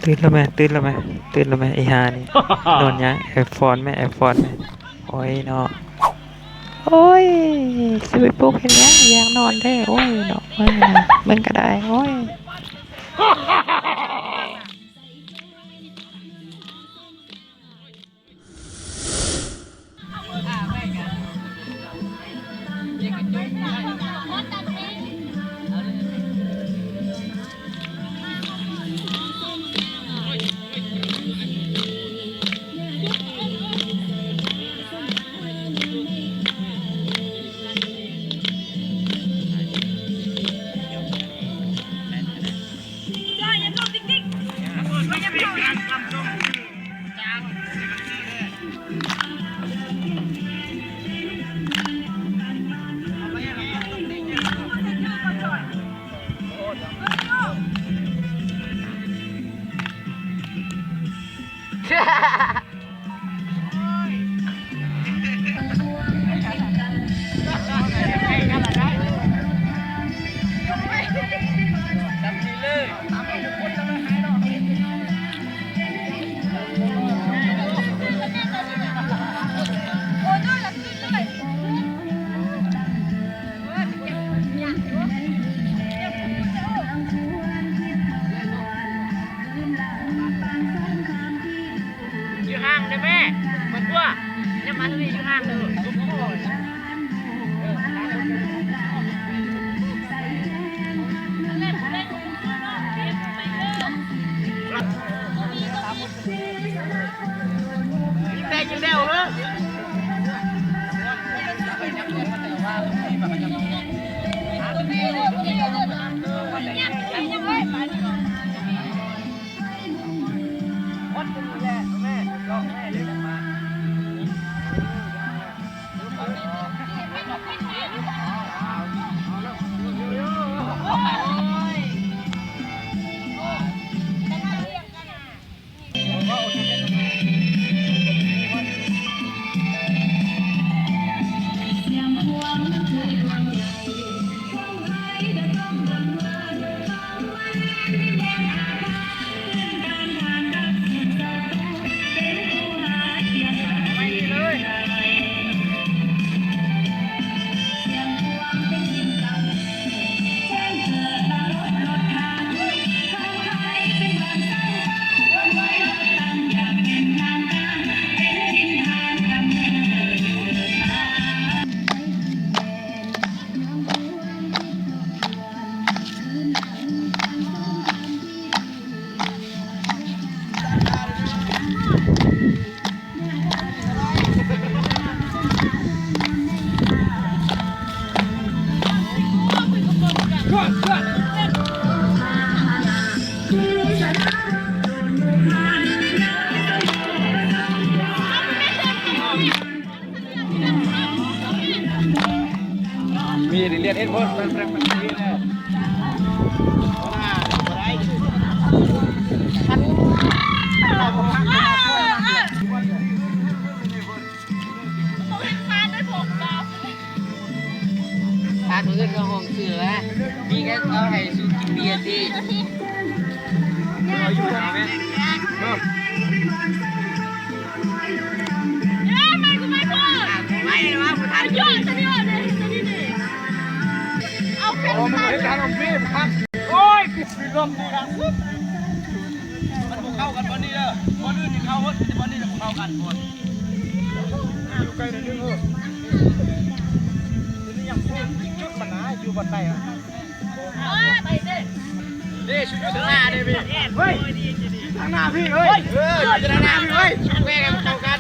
ตื่นแล้วไหมตื่นแล้วไหมตื่นแล้วไหมไอ้ฮานี่นอนยังแอบฟอนไหมแอบฟอนไหมโอ้ยเนาะโอ้ยสิไปปลุกเห็นยังอยากนอนแท้โอ้ยเนาะโอ้ยนะมันก็ได้โอ้ยอยู่ห่างได้แม่มันตัวยังมาทวีอยู่ห่างเลยยิงได้เหรอมีเรียนเอ็นพอดเป็นแรงมันดีเลยทานมื้อก็ห้องเสือมีแค่เอาให้สูกินเบียร์สิอยู่ไหนแม่ไม่เลยว่าผู้ทานยอดจะนี่เลยจะนี่เลยเอาเป็น โอ้มันเป็นการลงฟิล์มครับโอ้ยปิดลมดีนะมันเข้ากันบอลนี่เลยบอลอื่นที่เข้าบอลนี่จะเข้ากันบอลอยู่ไกลนิดนึงนี่ยังพูดจุดปัญหาอยู่บนใต้อะไปเด้ นี่ชุดข้างหน้าดิพี่เฮ้ยทางหน้าพี่เฮ้ยจะทางหน้าพี่เฮ้ยแม่กันเข้ากัน